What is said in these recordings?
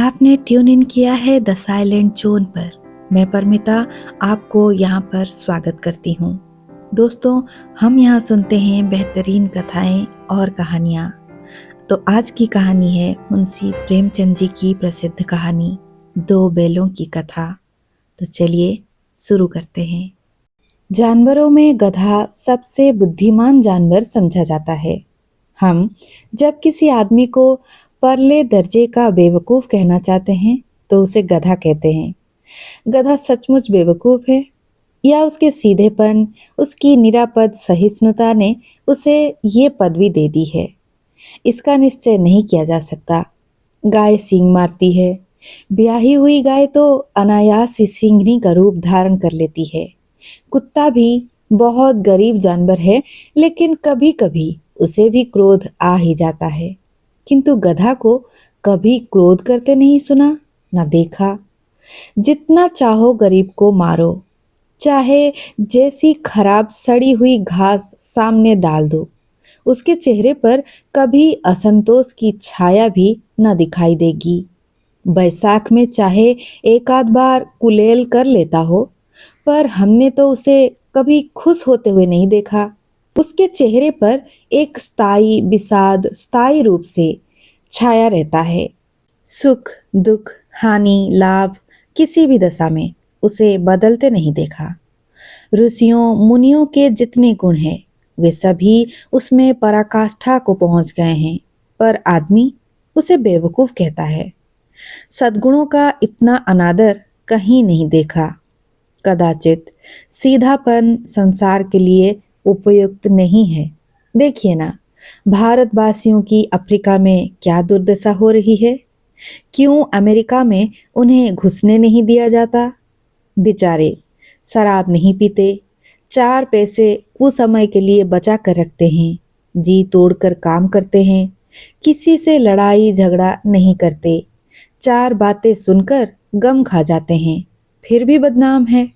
आपने tune in किया है द साइलेंट जोन पर। मैं परमिता आपको यहाँ पर स्वागत करती हूँ। दोस्तों, हम यहाँ सुनते हैं बेहतरीन कथाएं और कहानियाँ। तो आज की कहानी है मुंशी प्रेमचंद जी की प्रसिद्ध कहानी दो बैलों की कथा। तो चलिए शुरू करते हैं। जानवरों में गधा सबसे बुद्धिमान जानवर समझा जाता है। हम जब किसी आदमी को परले दर्जे का बेवकूफ कहना चाहते हैं तो उसे गधा कहते हैं। गधा सचमुच बेवकूफ है या उसके सीधेपन, उसकी निरापद सहिष्णुता ने उसे ये पदवी दे दी है, इसका निश्चय नहीं किया जा सकता। गाय सींग मारती है। ब्याही हुई गाय तो अनायास ही सींगनी का रूप धारण कर लेती है। कुत्ता भी बहुत गरीब जानवर है, लेकिन कभी कभी उसे भी क्रोध आ ही जाता है। किंतु गधा को कभी क्रोध करते नहीं सुना, न देखा। जितना चाहो गरीब को मारो, चाहे जैसी खराब सड़ी हुई घास सामने डाल दो, उसके चेहरे पर कभी असंतोष की छाया भी न दिखाई देगी। बैसाख में चाहे एक आध बार कुलेल कर लेता हो, पर हमने तो उसे कभी खुश होते हुए नहीं देखा। उसके चेहरे पर एक स्थायी विषाद स्थायी रूप से छाया रहता है। सुख, दुख, हानि, लाभ, किसी भी दशा में उसे बदलते नहीं देखा। ऋषियों मुनियों के जितने गुण हैं वे सभी उसमें पराकाष्ठा को पहुंच गए हैं, पर आदमी उसे बेवकूफ कहता है। सद्गुणों का इतना अनादर कहीं नहीं देखा। कदाचित सीधापन संसार के लिए उपयुक्त नहीं है। देखिए ना, भारतवासियों की अफ्रीका में क्या दुर्दशा हो रही है। क्यों अमेरिका में उन्हें घुसने नहीं दिया जाता। बेचारे शराब नहीं पीते, चार पैसे कुछ समय के लिए बचा कर रखते हैं, जी तोड़कर काम करते हैं, किसी से लड़ाई झगड़ा नहीं करते, चार बातें सुनकर गम खा जाते हैं, फिर भी बदनाम है।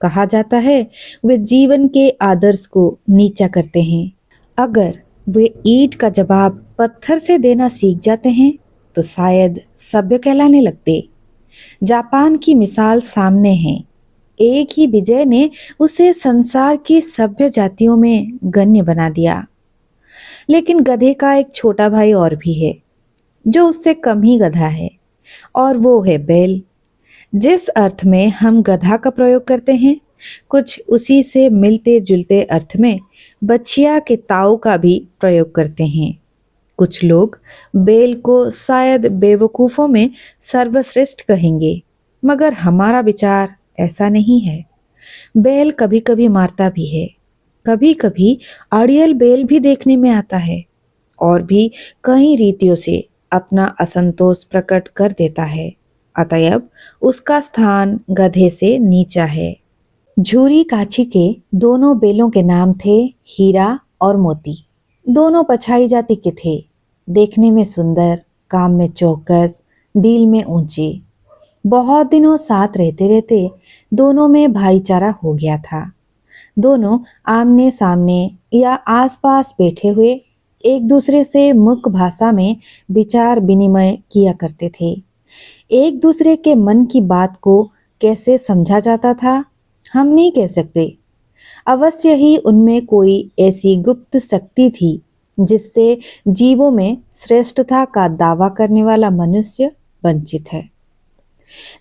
कहा जाता है वे जीवन के आदर्श को नीचा करते हैं। अगर वे ईंट का जवाब पत्थर से देना सीख जाते हैं तो शायद सभ्य कहलाने लगते। जापान की मिसाल सामने है। एक ही विजय ने उसे संसार की सभ्य जातियों में गण्य बना दिया। लेकिन गधे का एक छोटा भाई और भी है, जो उससे कम ही गधा है, और वो है बैल। जिस अर्थ में हम गधा का प्रयोग करते हैं, कुछ उसी से मिलते जुलते अर्थ में बछिया के ताऊ का भी प्रयोग करते हैं। कुछ लोग बैल को शायद बेवकूफों में सर्वश्रेष्ठ कहेंगे, मगर हमारा विचार ऐसा नहीं है। बैल कभी कभी मारता भी है, कभी कभी अड़ियल बैल भी देखने में आता है, और भी कई रीतियों से अपना असंतोष प्रकट कर देता है। अतएव उसका स्थान गधे से नीचा है। झूरी काछी के दोनों बैलों के नाम थे हीरा और मोती। दोनों पछाई जाति के थे, देखने में सुंदर, काम में चौकस, डील में ऊंची। बहुत दिनों साथ रहते रहते दोनों में भाईचारा हो गया था। दोनों आमने सामने या आसपास बैठे हुए एक दूसरे से मुख्य भाषा में विचार विनिमय किया करते थे। एक दूसरे के मन की बात को कैसे समझा जाता था हम नहीं कह सकते। अवश्य ही उनमें कोई ऐसी गुप्त शक्ति थी जिससे जीवों में श्रेष्ठता का दावा करने वाला मनुष्य वंचित है।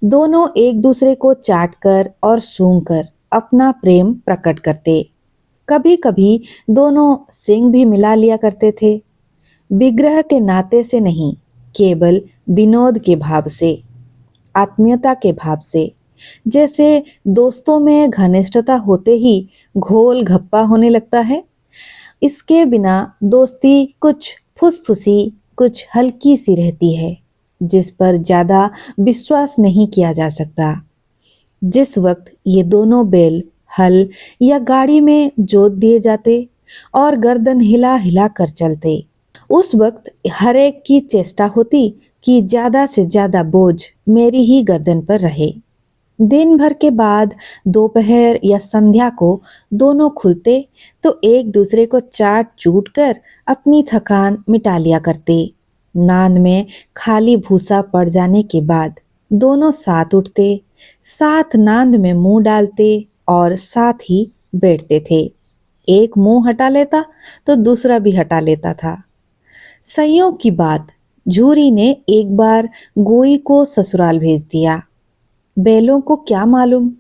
दोनों एक दूसरे को चाटकर और सूंघकर अपना प्रेम प्रकट करते। कभी कभी दोनों सिंग भी मिला लिया करते थे, विग्रह के नाते से नहीं, केवल विनोद के भाव से, आत्मीयता के भाव से। जैसे दोस्तों में घनिष्ठता होते ही घोल घप्पा होने लगता है, इसके बिना दोस्ती कुछ फुसफुसी, कुछ हल्की सी रहती है, जिस पर ज्यादा विश्वास नहीं किया जा सकता। जिस वक्त ये दोनों बैल हल या गाड़ी में जोत दिए जाते और गर्दन हिला हिला कर चलते, उस वक्त हर एक की चेष्टा होती कि ज्यादा से ज्यादा बोझ मेरी ही गर्दन पर रहे। दिन भर के बाद दोपहर या संध्या को दोनों खुलते तो एक दूसरे को चाट चूट कर अपनी थकान मिटा लिया करते। नांद में खाली भूसा पड़ जाने के बाद दोनों साथ उठते, साथ नांद में मुंह डालते और साथ ही बैठते थे। एक मुंह हटा लेता तो दूसरा भी हटा लेता था। संयोग की बात, झूरी ने एक बार गोई को ससुराल भेज दिया। बैलों को क्या मालूम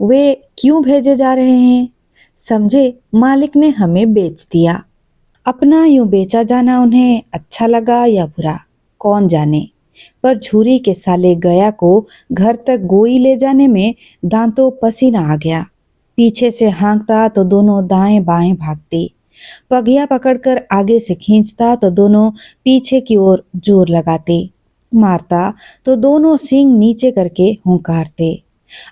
वे क्यों भेजे जा रहे हैं। समझे मालिक ने हमें बेच दिया। अपना यूं बेचा जाना उन्हें अच्छा लगा या बुरा, कौन जाने। पर झूरी के साले गया को घर तक गोई ले जाने में दांतों पसीना आ गया। पीछे से हाँकता तो दोनों दाएं बाएं भागते, पगिया पकड़कर आगे से खींचता तो दोनों पीछे की ओर जोर लगाते, मारता तो दोनों सींग नीचे करके हुंकारते।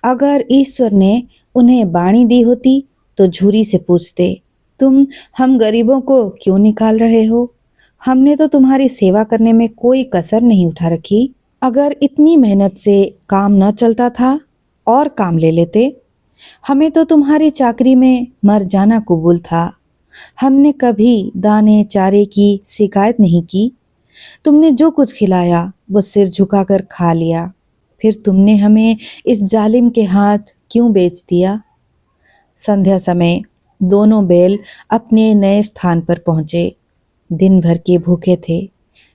अगर ईश्वर ने उन्हें बाणी दी होती तो झूरी से पूछते, तुम हम गरीबों को क्यों निकाल रहे हो? हमने तो तुम्हारी सेवा करने में कोई कसर नहीं उठा रखी। अगर इतनी मेहनत से काम न चलता था और काम ले लेते। हमें तो तुम्हारी चाकरी में मर जाना कबूल था। हमने कभी दाने चारे की शिकायत नहीं की। तुमने जो कुछ खिलाया वो सिर झुकाकर खा लिया। फिर तुमने हमें इस जालिम के हाथ क्यों बेच दिया? संध्या समय दोनों बैल अपने नए स्थान पर पहुंचे। दिन भर के भूखे थे,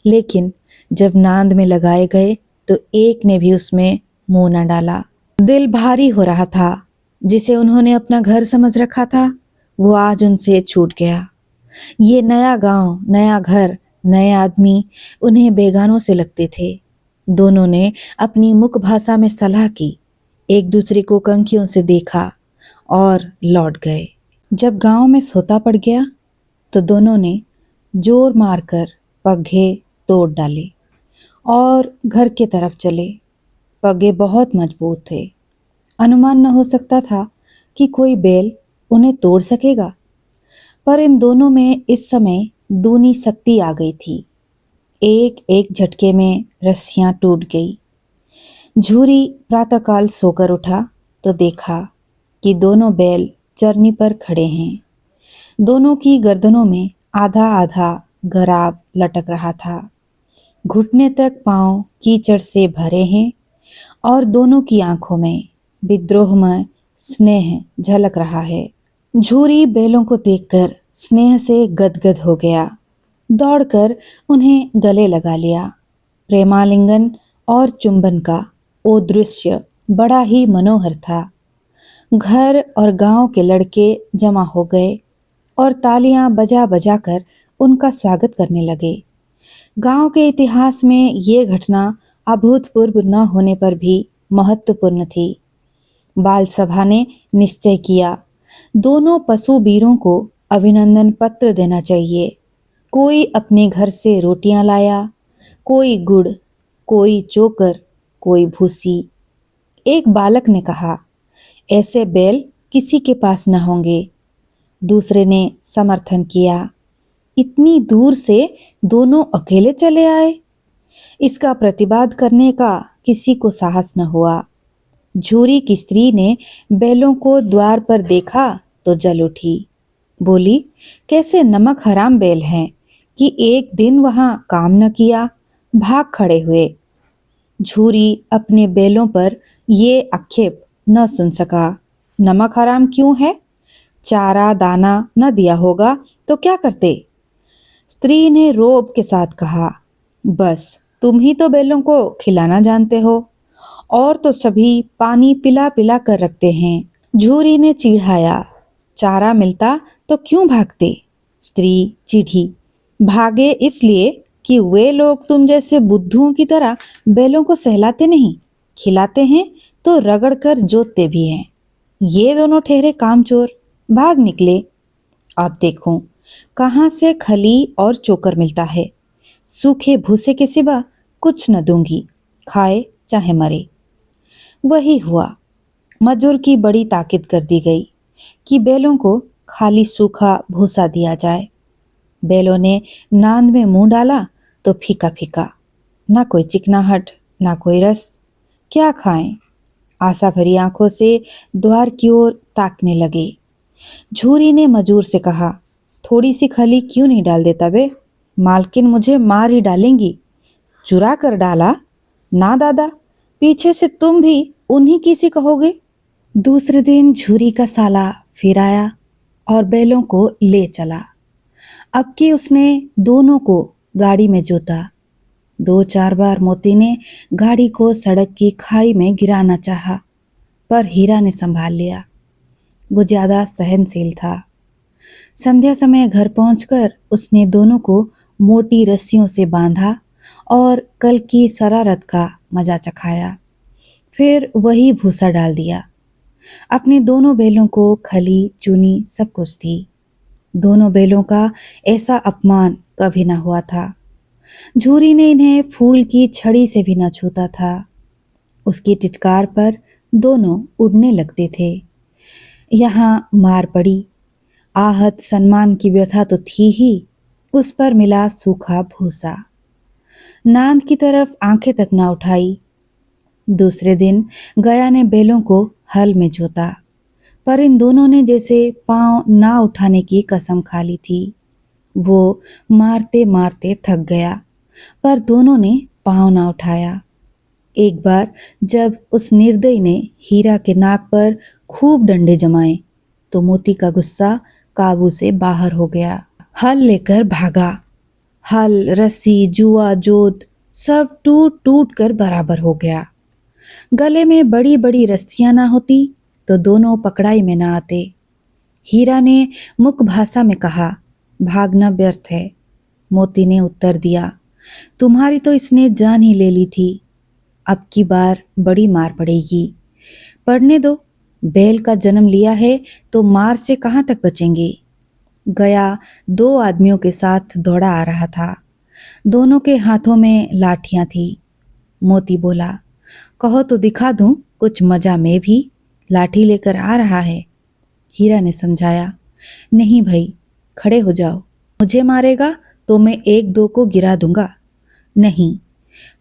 लेकिन जब नांद में लगाए गए तो एक ने भी उसमें मुंह न डाला। दिल भारी हो रहा था। जिसे उन्होंने अपना घर समझ रखा था वो आज उनसे छूट गया। ये नया गांव, नया घर, नए आदमी उन्हें बेगानों से लगते थे। दोनों ने अपनी मुख भाषा में सलाह की, एक दूसरे को कंखियों से देखा और लौट गए। जब गांव में सोता पड़ गया तो दोनों ने जोर मारकर पग्घे तोड़ डाले और घर के तरफ चले। पग्घे बहुत मजबूत थे। अनुमान न हो सकता था कि कोई बैल उन्हें तोड़ सकेगा। पर इन दोनों में इस समय दूनी शक्ति आ गई थी। एक एक झटके में रस्सियां टूट गई। झूरी प्रातःकाल सोकर उठा तो देखा कि दोनों बैल चरनी पर खड़े हैं। दोनों की गर्दनों में आधा आधा गराब लटक रहा था। घुटने तक पांव कीचड़ से भरे हैं और दोनों की आंखों में विद्रोहमय स्नेह झलक रहा है। झूरी बैलों को देखकर स्नेह से गदगद हो गया। दौड़कर उन्हें गले लगा लिया। प्रेमालिंगन और चुंबन का वो दृश्य बड़ा ही मनोहर था। घर और गांव के लड़के जमा हो गए और तालियां बजा बजा कर उनका स्वागत करने लगे। गांव के इतिहास में ये घटना अभूतपूर्व न होने पर भी महत्वपूर्ण थी। बाल सभा ने निश्चय किया, दोनों पशु वीरों को अभिनंदन पत्र देना चाहिए। कोई अपने घर से रोटियां लाया, कोई गुड़, कोई चोकर, कोई भूसी। एक बालक ने कहा, ऐसे बैल किसी के पास न होंगे। दूसरे ने समर्थन किया, इतनी दूर से दोनों अकेले चले आए। इसका प्रतिवाद करने का किसी को साहस न हुआ। झूरी की स्त्री ने बैलों को द्वार पर देखा तो जल उठी। बोली, कैसे नमक हराम बैल हैं कि एक दिन वहां काम न किया, भाग खड़े हुए। झूरी अपने बैलों पर ये आक्षेप न सुन सका। नमक हराम क्यों है? चारा दाना न दिया होगा तो क्या करते? स्त्री ने रोब के साथ कहा, बस तुम ही तो बैलों को खिलाना जानते हो, और तो सभी पानी पिला पिला कर रखते हैं। झूरी ने चिढ़ाया, चारा मिलता तो क्यों भागते? स्त्री चिढ़ी, भागे इसलिए कि वे लोग तुम जैसे बुद्धुओं की तरह बैलों को सहलाते नहीं, खिलाते हैं तो रगड़ कर जोतते भी हैं। ये दोनों ठहरे कामचोर, भाग निकले। अब देखो कहाँ से खली और चोकर मिलता है। सूखे भूसे के सिवा कुछ न दूंगी, खाए चाहे मरे। वही हुआ। मजूर की बड़ी ताकीद कर दी गई कि बैलों को खाली सूखा भूसा दिया जाए। बैलों ने नांद में मुंह डाला तो फीका फीका, ना कोई चिकनाहट, ना कोई रस। क्या खाएं? आशा भरी आंखों से द्वार की ओर ताकने लगे। झूरी ने मजूर से कहा, थोड़ी सी खली क्यों नहीं डाल देता बे? मालकिन मुझे मार ही डालेंगी। चुरा कर डाला? ना दादा, पीछे से तुम भी उन्हीं की सी कहोगे। दूसरे दिन झूरी का साला फिर आया और बैलों को ले चला। अब कि उसने दोनों को गाड़ी में जोता। 2-4 बार मोती ने गाड़ी को सड़क की खाई में गिराना चाहा, पर हीरा ने संभाल लिया। वो ज्यादा सहनशील था। संध्या समय घर पहुंचकर उसने दोनों को मोटी रस्सियों से बांधा और कल की शरारत का मजा चखाया। फिर वही भूसा डाल दिया। अपने दोनों बैलों को खली चूनी सब कुछ दी। दोनों बैलों का ऐसा अपमान कभी न हुआ था। झूरी ने इन्हें फूल की छड़ी से भी न छूता था। उसकी टिटकार पर दोनों उड़ने लगते थे। यहाँ मार पड़ी, आहत सम्मान की व्यथा तो थी ही, उस पर मिला सूखा भूसा। नांद की तरफ आंखें तक न उठाई। दूसरे दिन गया ने बैलों को हल में जोता, पर इन दोनों ने जैसे पांव ना उठाने की कसम खा ली थी। वो मारते मारते थक गया, पर दोनों ने पांव ना उठाया। एक बार जब उस निर्दयी ने हीरा के नाक पर खूब डंडे जमाए, तो मोती का गुस्सा काबू से बाहर हो गया। हल लेकर भागा। हल, रस्सी, जुआ, जोत सब टूट टूट कर बराबर हो गया। गले में बड़ी बड़ी रस्सियां ना होती तो दोनों पकड़ाई में ना आते। हीरा ने मुख भाषा में कहा, भागना व्यर्थ है। मोती ने उत्तर दिया, तुम्हारी तो इसने जान ही ले ली थी। अब की बार बड़ी मार पड़ेगी। पढ़ने दो, बैल का जन्म लिया है तो मार से कहाँ तक बचेंगे। गया 2 आदमियों के साथ दौड़ा आ रहा था। दोनों के हाथों में लाठियां थी। मोती बोला, कहो तो दिखा दूं कुछ मजा में भी, लाठी लेकर आ रहा है। हीरा ने समझाया, नहीं भाई, खड़े हो जाओ। मुझे मारेगा तो मैं 1-2 को गिरा दूंगा। नहीं,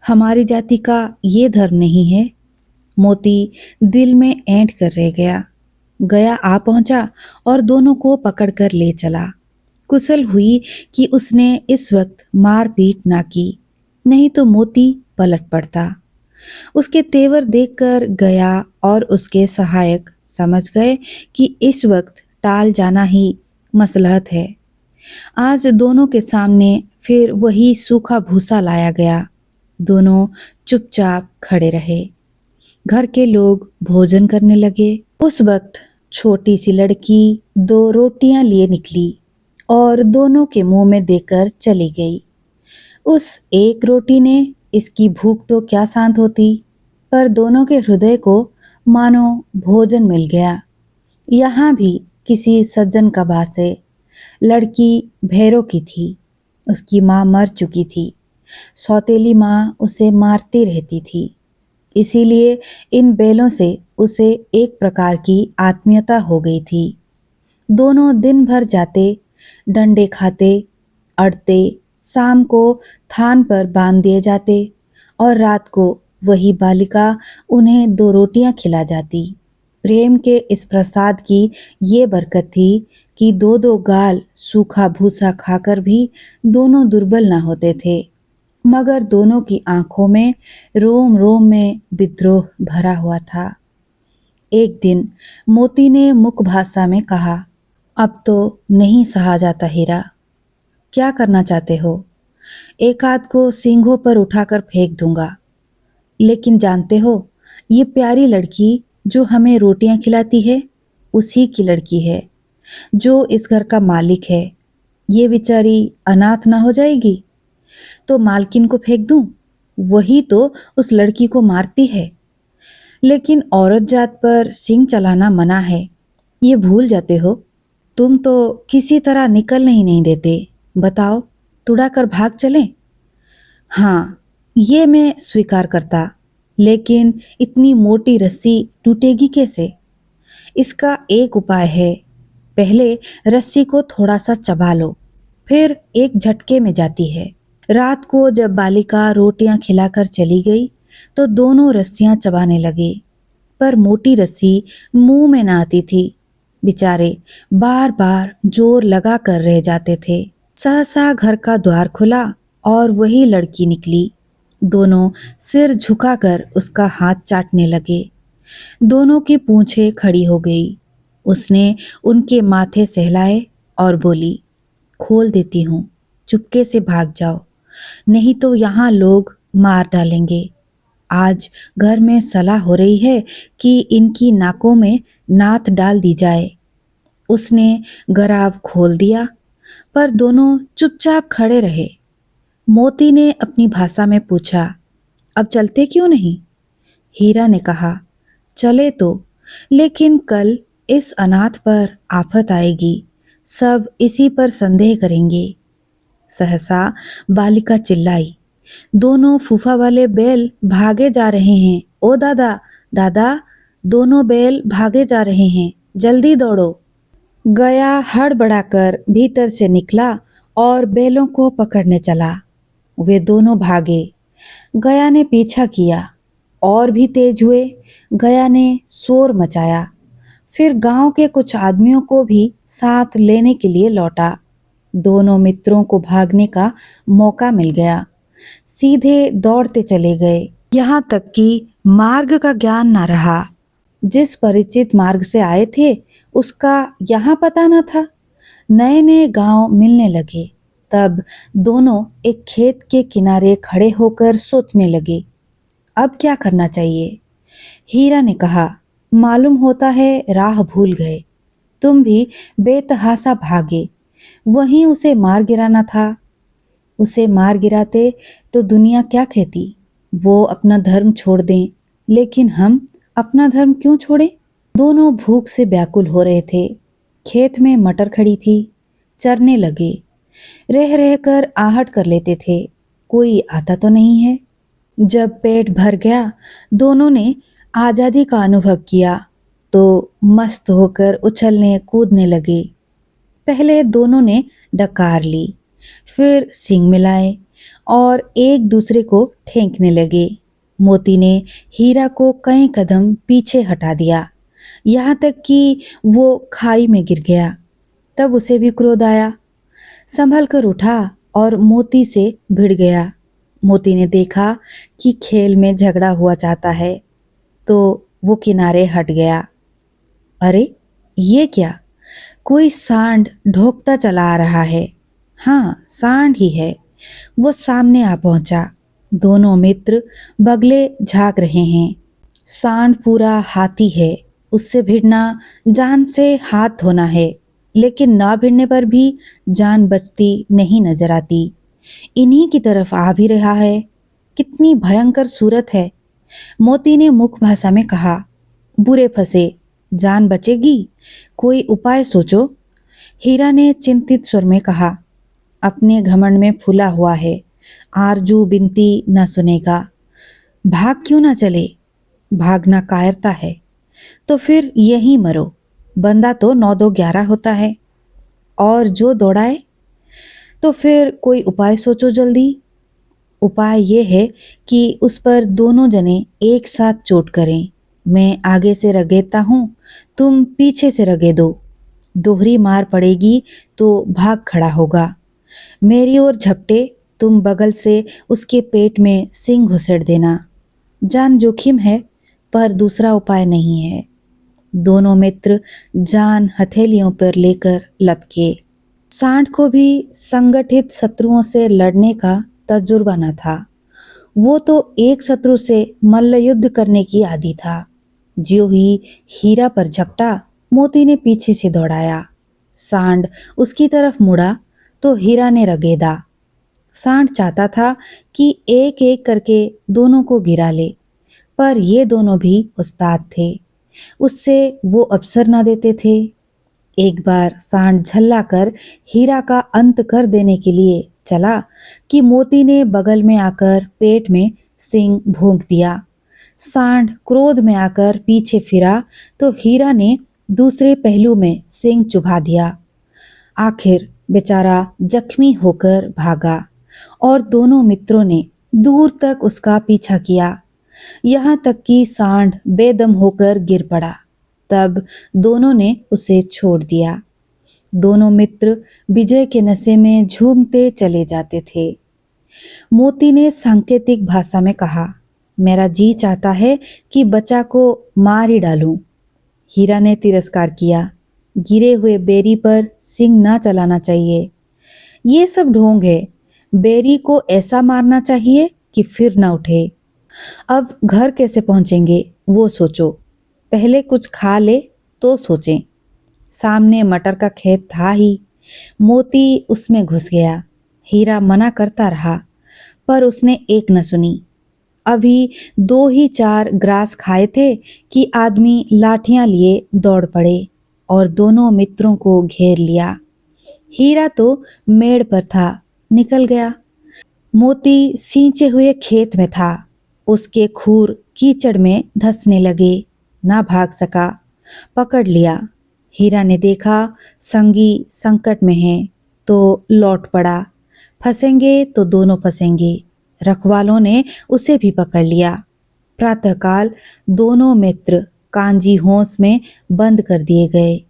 हमारी जाति का ये धर्म नहीं है। मोती दिल में ऐंठ कर रह गया। गया आ पहुंचा और दोनों को पकड़कर ले चला। कुशल हुई कि उसने इस वक्त मारपीट ना की, नहीं तो मोती पलट पड़ता। उसके तेवर देखकर गया और उसके सहायक समझ गए कि इस वक्त टाल जाना ही मसलहत है। आज दोनों के सामने फिर वही सूखा भूसा लाया गया। दोनों चुपचाप खड़े रहे। घर के लोग भोजन करने लगे। उस वक्त छोटी सी लड़की 2 रोटियां लिए निकली और दोनों के मुंह में देकर चली गई। उस एक रोटी ने इसकी भूख तो क्या शांत होती, पर दोनों के हृदय को मानो भोजन मिल गया। यहाँ भी किसी सज्जन का वास है। लड़की भैरों की थी। उसकी माँ मर चुकी थी। सौतेली माँ उसे मारती रहती थी। इसीलिए इन बैलों से उसे एक प्रकार की आत्मीयता हो गई थी। दोनों दिन भर जाते, डंडे खाते, अड़ते, शाम को थान पर बांध दिए जाते और रात को वही बालिका उन्हें 2 रोटियां खिला जाती। प्रेम के इस प्रसाद की ये बरकत थी कि 2-2 गाल सूखा भूसा खाकर भी दोनों दुर्बल न होते थे, मगर दोनों की आंखों में रोम रोम में विद्रोह भरा हुआ था। एक दिन मोती ने मुख भाषा में कहा, अब तो नहीं सहा जाता हीरा, क्या करना चाहते हो? एक आध को सींगों पर उठाकर फेंक दूंगा, लेकिन जानते हो, ये प्यारी लड़की जो हमें रोटियां खिलाती है उसी की लड़की है, जो इस घर का मालिक है। ये बेचारी अनाथ ना हो जाएगी तो मालकिन को फेंक दूं? वही तो उस लड़की को मारती है। लेकिन औरत जात पर सिंग चलाना मना है, ये भूल जाते हो। तुम तो किसी तरह निकलने ही नहीं देते। बताओ, तुड़ा कर भाग चलें? हाँ, ये मैं स्वीकार करता, लेकिन इतनी मोटी रस्सी टूटेगी कैसे? इसका एक उपाय है। पहले रस्सी को थोड़ा सा चबा लो, फिर एक झटके में जाती है। रात को जब बालिका रोटियां खिलाकर चली गई तो दोनों रस्सियां चबाने लगे, पर मोटी रस्सी मुंह में ना आती थी। बेचारे बार बार जोर लगा कर रह जाते थे। सहसा घर का द्वार खुला और वही लड़की निकली। दोनों सिर झुकाकर उसका हाथ चाटने लगे। दोनों की पूंछें खड़ी हो गई। उसने उनके माथे सहलाए और बोली, खोल देती हूँ, चुपके से भाग जाओ, नहीं तो यहाँ लोग मार डालेंगे। आज घर में सलाह हो रही है कि इनकी नाकों में नाथ डाल दी जाए। उसने गराव खोल दिया, पर दोनों चुपचाप खड़े रहे। मोती ने अपनी भाषा में पूछा, अब चलते क्यों नहीं? हीरा ने कहा, चले तो, लेकिन कल इस अनाथ पर आफत आएगी, सब इसी पर संदेह करेंगे। सहसा बालिका चिल्लाई, दोनों फूफा वाले बैल भागे जा रहे हैं। ओ दादा, दादा, दोनों बैल भागे जा रहे हैं, जल्दी दौड़ो। गया हड़बड़ाकर भीतर से निकला और बैलों को पकड़ने चला। वे दोनों भागे। गया ने पीछा किया, और भी तेज हुए। गया ने शोर मचाया, फिर गांव के कुछ आदमियों को भी साथ लेने के लिए लौटा। दोनों मित्रों को भागने का मौका मिल गया। सीधे दौड़ते चले गए, यहाँ तक कि मार्ग का ज्ञान न रहा। जिस परिचित मार्ग से आए थे उसका यहाँ पता न था। नए नए गांव मिलने लगे। तब दोनों एक खेत के किनारे खड़े होकर सोचने लगे, अब क्या करना चाहिए। हीरा ने कहा, मालूम होता है राह भूल गए, तुम भी बेतहासा भागे, वहीं उसे मार गिराना था। उसे मार गिराते तो दुनिया क्या कहती, वो अपना धर्म छोड़ दें, लेकिन हम अपना धर्म क्यों छोड़ें? दोनों भूख से व्याकुल हो रहे थे। खेत में मटर खड़ी थी, चरने लगे। रह रहकर आहट कर लेते थे, कोई आता तो नहीं है। जब पेट भर गया, दोनों ने आजादी का अनुभव किया तो मस्त होकर उछलने कूदने लगे। पहले दोनों ने डकार ली, फिर सींग मिलाए और एक दूसरे को ठेंकने लगे। मोती ने हीरा को कई कदम पीछे हटा दिया, यहाँ तक कि वो खाई में गिर गया। तब उसे भी क्रोध आया, संभल कर उठा और मोती से भिड़ गया। मोती ने देखा कि खेल में झगड़ा हुआ चाहता है, तो वो किनारे हट गया। अरे, ये क्या? कोई सांड ढोकता चला आ रहा है। हाँ, सांड ही है। वो सामने आ पहुंचा। दोनों मित्र बगले झांक रहे हैं। सांड पूरा हाथी है, उससे भिड़ना जान से हाथ धोना है, लेकिन ना भिड़ने पर भी जान बचती नहीं नजर आती। इन्हीं की तरफ आ भी रहा है। कितनी भयंकर सूरत है। मोती ने मुख भाषा में कहा, बुरे फंसे, जान बचेगी, कोई उपाय सोचो। हीरा ने चिंतित स्वर में कहा, अपने घमंड में फूला हुआ है, आरजू बिनती न सुनेगा। भाग क्यों ना चले? भागना कायरता है, तो फिर यहीं मरो। बंदा तो 9-2-11 होता है, और जो दौड़ाए। तो फिर कोई उपाय सोचो जल्दी। उपाय ये है कि उस पर दोनों जने एक साथ चोट करें। मैं आगे से रगेदता हूँ, तुम पीछे से रगेदो। दोहरी मार पड़ेगी तो भाग खड़ा होगा। मेरी ओर झपटे, तुम बगल से उसके पेट में सींग घुसेड़ देना। जान जोखिम है, पर दूसरा उपाय नहीं है। दोनों मित्र जान हथेलियों पर लेकर लपके। सांड को भी संगठित शत्रुओं से लड़ने का तजुर्बा न था। वो तो एक शत्रु से मल्ल युद्ध करने की आदी था। ज्यों ही हीरा पर झपटा, मोती ने पीछे से दौड़ाया। सांड उसकी तरफ मुड़ा तो हीरा ने रगेदा। सांड चाहता था कि एक एक करके दोनों को गिरा ले, पर ये दोनों भी उस्ताद थे, उससे वो अवसर न देते थे। एक बार सांड झल्ला कर हीरा का अंत कर देने के लिए चला कि मोती ने बगल में आकर पेट में सींग भोंक दिया। सांड क्रोध में आकर पीछे फिरा तो हीरा ने दूसरे पहलू में सींग चुभा दिया। आखिर बेचारा जख्मी होकर भागा और दोनों मित्रों ने दूर तक उसका पीछा किया, यहाँ तक कि सांड बेदम होकर गिर पड़ा। तब दोनों ने उसे छोड़ दिया। दोनों मित्र विजय के नशे में झूमते चले जाते थे। मोती ने सांकेतिक भाषा में कहा, मेरा जी चाहता है कि बच्चा को मार ही डालूं। हीरा ने तिरस्कार किया, गिरे हुए बेरी पर सिंग ना चलाना चाहिए। ये सब ढोंग है। बेरी को ऐसा मारना चाहिए कि फिर ना उठे। अब घर कैसे पहुंचेंगे वो सोचो। पहले कुछ खा ले तो सोचें। सामने मटर का खेत था ही। मोती उसमें घुस गया। हीरा मना करता रहा, पर उसने एक न सुनी। अभी 2 ही 4 ग्रास खाए थे कि आदमी लाठियां लिए दौड़ पड़े और दोनों मित्रों को घेर लिया। हीरा तो मेड़ पर था, निकल गया। मोती सींचे हुए खेत में था। उसके खूर कीचड़ में धंसने लगे। ना भाग सका। पकड़ लिया। हीरा ने देखा संगी संकट में है तो लौट पड़ा। फंसेंगे तो दोनों फंसेंगे। रखवालों ने उसे भी पकड़ लिया। प्रातःकाल दोनों मित्र कांजी होंस में बंद कर दिए गए।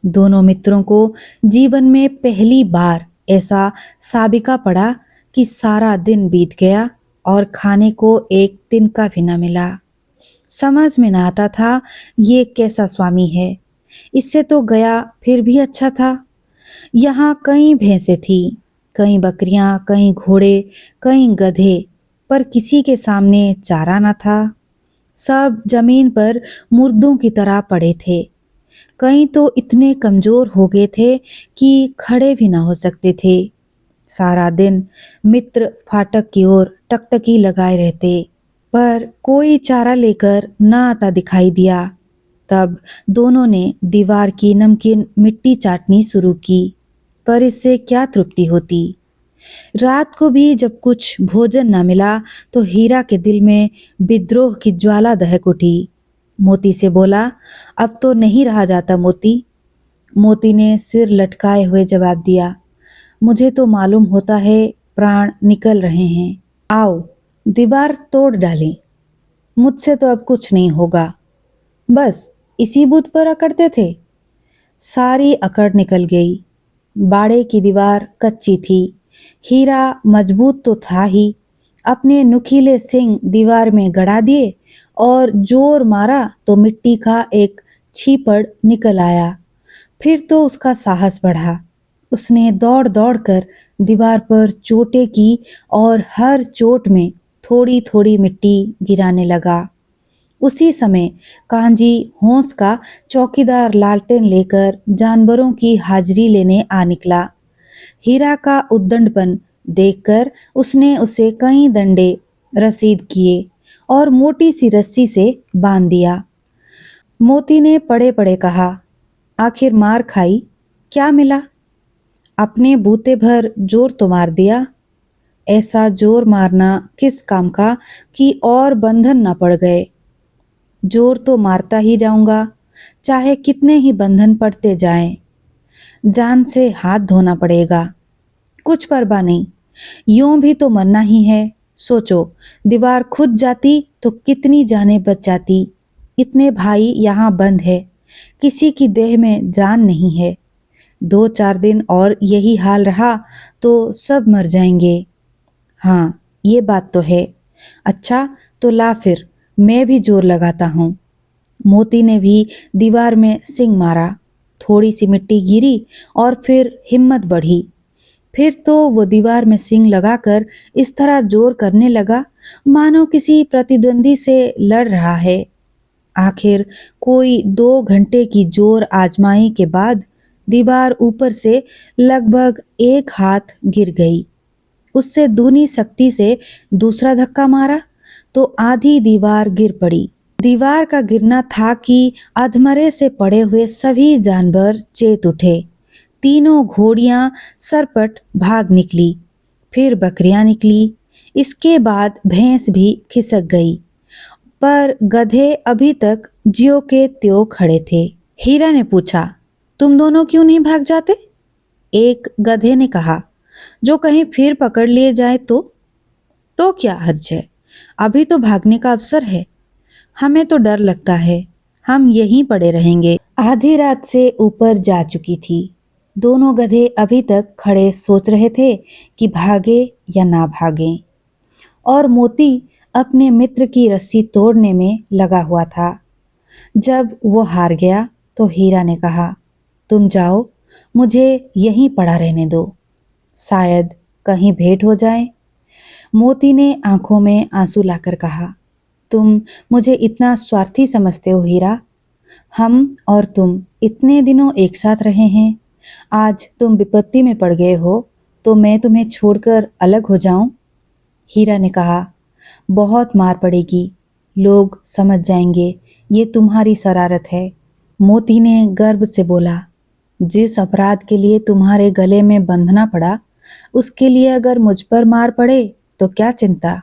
दोनों मित्रों को जीवन में पहली बार ऐसा साबिका पड़ा कि सारा दिन बीत गया और खाने को एक तिनका भी न मिला। समझ में ना आता था ये कैसा स्वामी है। इससे तो गया फिर भी अच्छा था। यहाँ कई भैंसे थी, कई बकरियां, कई घोड़े, कई गधे, पर किसी के सामने चारा न था। सब जमीन पर मुर्दों की तरह पड़े थे। कई तो इतने कमजोर हो गए थे कि खड़े भी ना हो सकते थे। सारा दिन मित्र फाटक की ओर टकटकी लगाए रहते, पर कोई चारा लेकर न आता दिखाई दिया। तब दोनों ने दीवार की नमकीन मिट्टी चाटनी शुरू की, पर इससे क्या तृप्ति होती। रात को भी जब कुछ भोजन न मिला तो हीरा के दिल में विद्रोह की ज्वाला दहक उठी। मोती से बोला, अब तो नहीं रहा जाता मोती। मोती ने सिर लटकाए हुए जवाब दिया, मुझे तो मालूम होता है प्राण निकल रहे हैं। आओ दीवार तोड़ डालें। मुझसे तो अब कुछ नहीं होगा। बस इसी बुत पर अकड़ते थे। सारी अकड़ निकल गई। बाड़े की दीवार कच्ची थी। हीरा मजबूत तो था ही। अपने नुकीले सिंग दीवार में गड़ा दिए और जोर मारा तो मिट्टी का एक छीपड़ निकल आया। फिर तो उसका साहस बढ़ा। उसने दौड़ दौड़ कर दीवार पर चोटें की और हर चोट में थोड़ी थोड़ी मिट्टी गिराने लगा। उसी समय कांजी होंस का चौकीदार लालटेन लेकर जानवरों की हाजिरी लेने आ निकला। हीरा का उद्दंडपन देखकर उसने उसे कई डंडे रसीद किए और मोटी सी रस्सी से बांध दिया। मोती ने पड़े पड़े कहा, आखिर मार खाई, क्या मिला? अपने बूते भर जोर तो मार दिया। ऐसा जोर मारना किस काम का कि और बंधन न पड़ गए। जोर तो मारता ही जाऊंगा, चाहे कितने ही बंधन पड़ते जाएं। जान से हाथ धोना पड़ेगा। कुछ परवाह नहीं, यूं भी तो मरना ही है। सोचो, दीवार खुद जाती तो कितनी जानें बच जाती। इतने भाई यहाँ बंद है, किसी की देह में जान नहीं है। 2-4 दिन और यही हाल रहा तो सब मर जाएंगे। हाँ, ये बात तो है। अच्छा तो ला फिर, मैं भी जोर लगाता हूँ। मोती ने भी दीवार में सिंग मारा। थोड़ी सी मिट्टी गिरी और फिर हिम्मत बढ़ी। फिर तो वो दीवार में सिंग लगाकर इस तरह जोर करने लगा मानो किसी प्रतिद्वंदी से लड़ रहा है। आखिर कोई 2 घंटे की जोर आजमाई के बाद दीवार ऊपर से लगभग 1 हाथ गिर गई। उससे दूनी शक्ति से दूसरा धक्का मारा तो आधी दीवार गिर पड़ी। दीवार का गिरना था कि अधमरे से पड़े हुए सभी जानवर चेत उठे। तीनों घोड़ियां सरपट भाग निकली। फिर बकरियां निकली। इसके बाद भैंस भी खिसक गई, पर गधे अभी तक ज्यों के त्यों खड़े थे। हीरा ने पूछा, तुम दोनों क्यों नहीं भाग जाते? एक गधे ने कहा, जो कहीं फिर पकड़ लिए जाए तो क्या हर्ज है, अभी तो भागने का अवसर है। हमें तो डर लगता है, हम यहीं पड़े रहेंगे। आधी रात से ऊपर जा चुकी थी। दोनों गधे अभी तक खड़े सोच रहे थे कि भागे या ना भागे, और मोती अपने मित्र की रस्सी तोड़ने में लगा हुआ था। जब वो हार गया तो हीरा ने कहा, तुम जाओ, मुझे यहीं पड़ा रहने दो, शायद कहीं भेंट हो जाए। मोती ने आंखों में आंसू लाकर कहा, तुम मुझे इतना स्वार्थी समझते हो हीरा? हम और तुम इतने दिनों एक साथ रहे हैं, आज तुम विपत्ति में पड़ गए हो तो मैं तुम्हें छोड़कर अलग हो जाऊं? हीरा ने कहा, बहुत मार पड़ेगी, लोग समझ जाएंगे ये तुम्हारी शरारत है। मोती ने गर्व से बोला, जिस अपराध के लिए तुम्हारे गले में बंधना पड़ा, उसके लिए अगर मुझ पर मार पड़े तो क्या चिंता।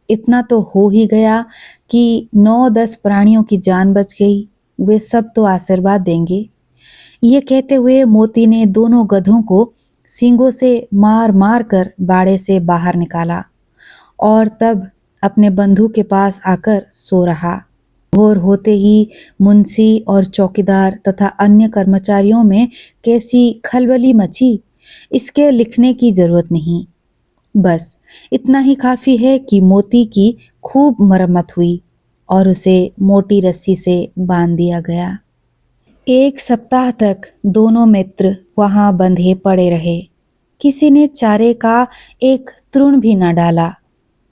इतना तो हो ही गया कि 9-10 प्राणियों की जान बच गई, वे सब तो आशीर्वाद देंगे। ये कहते हुए मोती ने दोनों गधों को सींगों से मार मार कर बाड़े से बाहर निकाला और तब अपने बंधु के पास आकर सो रहा। भोर होते ही मुंशी और चौकीदार तथा अन्य कर्मचारियों में कैसी खलबली मची, इसके लिखने की जरूरत नहीं। बस इतना ही काफी है कि मोती की खूब मरम्मत हुई और उसे मोटी रस्सी से बांध दिया गया। एक सप्ताह तक दोनों मित्र वहां बंधे पड़े रहे। किसी ने चारे का एक तृण भी न डाला।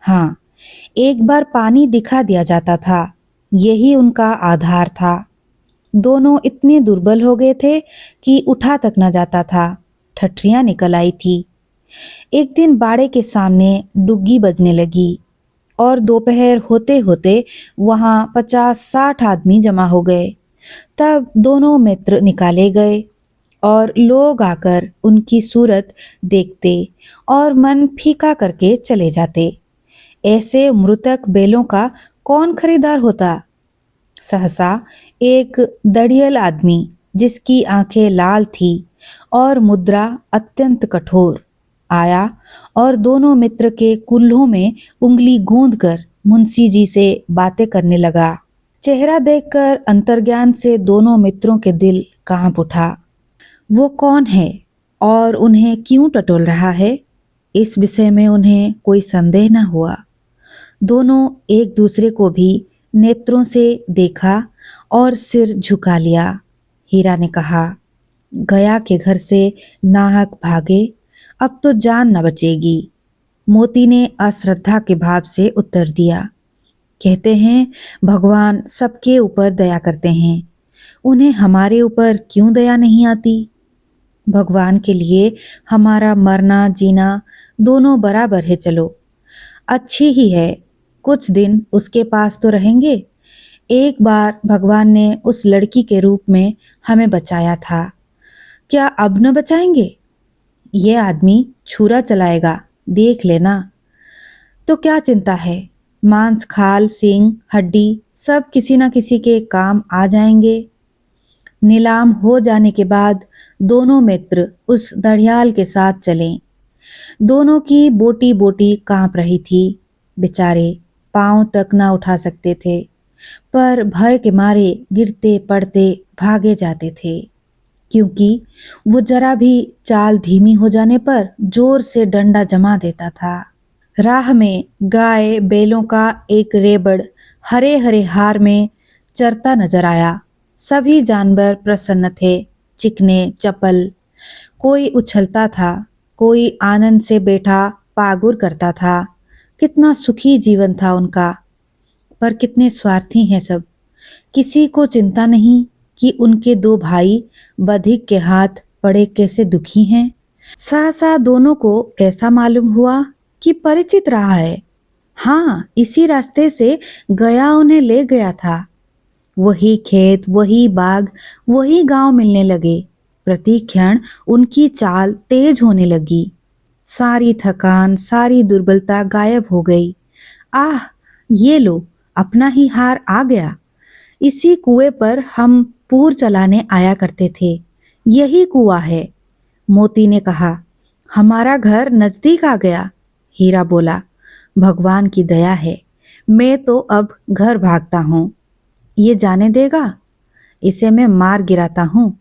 हाँ, एक बार पानी दिखा दिया जाता था, यही उनका आधार था। दोनों इतने दुर्बल हो गए थे कि उठा तक न जाता था, ठठरियां निकल आई थी। एक दिन बाड़े के सामने डुग्गी बजने लगी और दोपहर होते होते वहां 50-60 आदमी जमा हो गए। तब दोनों मित्र निकाले गए और लोग आकर उनकी सूरत देखते और मन फीका करके चले जाते। ऐसे मृतक बैलों का कौन खरीदार होता? सहसा एक दड़ियल आदमी, जिसकी आंखें लाल थी और मुद्रा अत्यंत कठोर, आया और दोनों मित्र के कुल्हों में उंगली गूंदकर मुंशी जी से बातें करने लगा। चेहरा देखकर अंतर्ज्ञान से दोनों मित्रों के दिल कांप उठा। वो कौन है और उन्हें क्यों टटोल रहा है, इस विषय में उन्हें कोई संदेह न हुआ। दोनों एक दूसरे को भी नेत्रों से देखा और सिर झुका लिया। हीरा ने कहा, गया के घर से नाहक भागे, अब तो जान न बचेगी। मोती ने अश्रद्धा के भाव से उत्तर दिया, कहते हैं भगवान सबके ऊपर दया करते हैं, उन्हें हमारे ऊपर क्यों दया नहीं आती? भगवान के लिए हमारा मरना जीना दोनों बराबर है। चलो, अच्छी ही है, कुछ दिन उसके पास तो रहेंगे। एक बार भगवान ने उस लड़की के रूप में हमें बचाया था, क्या अब न बचाएंगे? ये आदमी छुरा चलाएगा, देख लेना। तो क्या चिंता है, मांस खाल सींग हड्डी सब किसी न किसी के काम आ जाएंगे। नीलाम हो जाने के बाद दोनों मित्र उस दड़ियाल के साथ चले। दोनों की बोटी बोटी कांप रही थी, बेचारे पांव तक ना उठा सकते थे, पर भय के मारे गिरते पड़ते भागे जाते थे, क्योंकि वो जरा भी चाल धीमी हो जाने पर जोर से डंडा जमा देता था। राह में गाय बैलों का एक रेबड़ हरे हरे हार में चरता नजर आया। सभी जानवर प्रसन्न थे, चिकने चपल। कोई उछलता था, कोई आनंद से बैठा पागुर करता था। कितना सुखी जीवन था उनका, पर कितने स्वार्थी हैं सब। किसी को चिंता नहीं कि उनके दो भाई बधिक के हाथ पड़े कैसे दुखी हैं। सहसा दोनों को ऐसा मालूम हुआ कि परिचित रहा है। हाँ, इसी रास्ते से गया उन्हें ले गया था। वही खेत, वही बाग, वही गांव मिलने लगे। प्रति क्षण उनकी चाल तेज होने लगी। सारी थकान, सारी दुर्बलता गायब हो गई। आह, ये लो, अपना ही हार आ गया। इसी कुएं पर हम पूर चलाने आया करते थे, यही कुआं है। मोती ने कहा, हमारा घर नजदीक आ गया। हीरा बोला, भगवान की दया है, मैं तो अब घर भागता हूँ। ये जाने देगा? इसे मैं मार गिराता हूँ।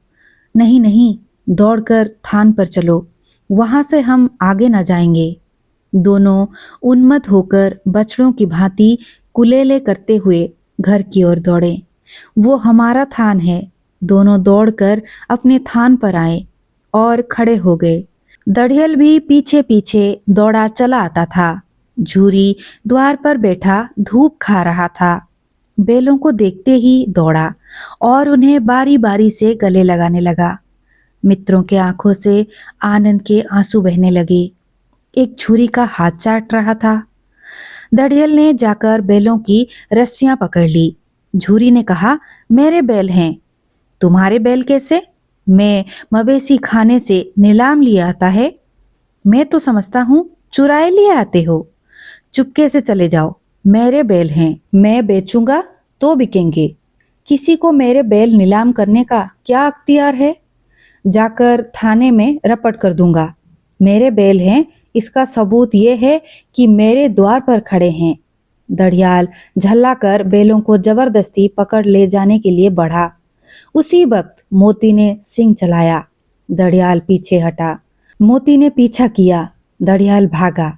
नहीं नहीं, दौड़कर थान पर चलो, वहां से हम आगे न जाएंगे। दोनों उन्मत्त होकर बछड़ों की भांति कुलेले करते हुए घर की ओर दौड़े। वो हमारा थान है। दोनों दौड़कर अपने थान पर आए और खड़े हो गए। दड़ियल भी पीछे पीछे दौड़ा चला आता था। झूरी द्वार पर बैठा धूप खा रहा था। बैलों को देखते ही दौड़ा और उन्हें बारी बारी से गले लगाने लगा। मित्रों के आंखों से आनंद के आंसू बहने लगे। एक छुरी का हाथ चाट रहा था। दड़ियल ने जाकर बैलों की रस्सियां पकड़ ली। झूरी ने कहा, मेरे बैल हैं। तुम्हारे बैल कैसे? मैं मवेशी खाने से नीलाम लिया आता है। मैं तो समझता हूँ चुराए लिए आते हो। चुपके से चले जाओ, मेरे बैल हैं। मैं बेचूंगा तो बिकेंगे। किसी को मेरे बैल नीलाम करने का क्या अख्तियार है? जाकर थाने में रपट कर दूंगा। मेरे बैल हैं, इसका सबूत ये है कि मेरे द्वार पर खड़े हैं। दड़ियाल झल्लाकर बैलों को जबरदस्ती पकड़ ले जाने के लिए बढ़ा। उसी वक्त मोती ने सिंग चलाया। दड़ियाल पीछे हटा। मोती ने पीछा किया। दड़ियाल भागा।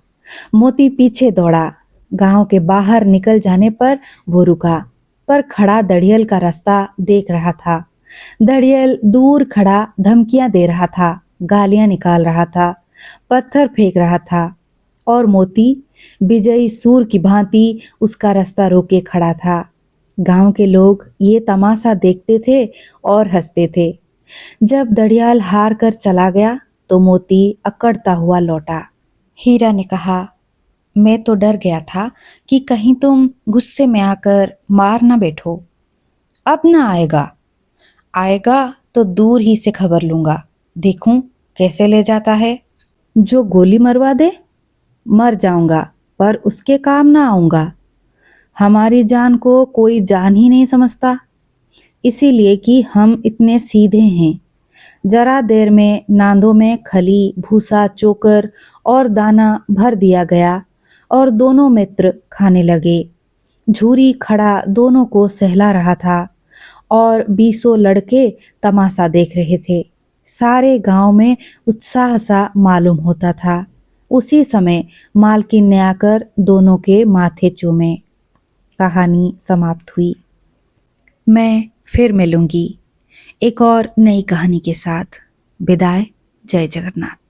मोती पीछे दौड़ा। गांव के बाहर निकल जाने पर वो रुका, पर खड़ा दड़ियल का रास्ता देख रहा था। दड़ियल दूर खड़ा धमकियां दे रहा था, गालियां निकाल रहा था, पत्थर फेंक रहा था, और मोती विजयी सूर की भांति उसका रास्ता रोके खड़ा था। गांव के लोग ये तमाशा देखते थे और हंसते थे। जब दड़ियाल हार कर चला गया तो मोती अकड़ता हुआ लौटा। हीरा ने कहा, मैं तो डर गया था कि कहीं तुम गुस्से में आकर मार ना बैठो। अब ना आएगा। आएगा तो दूर ही से खबर लूंगा, देखूं कैसे ले जाता है। जो गोली मरवा दे, मर जाऊंगा पर उसके काम ना आऊंगा। हमारी जान को कोई जान ही नहीं समझता, इसीलिए कि हम इतने सीधे हैं। जरा देर में नांदों में खली, भूसा, चोकर और दाना भर दिया गया और दोनों मित्र खाने लगे। झूरी खड़ा दोनों को सहला रहा था और 20 लड़के तमाशा देख रहे थे। सारे गांव में उत्साह सा मालूम होता था। उसी समय मालकिन ने आकर दोनों के माथे चूमे। कहानी समाप्त हुई। मैं फिर मिलूंगी एक और नई कहानी के साथ। विदाई। जय जगन्नाथ।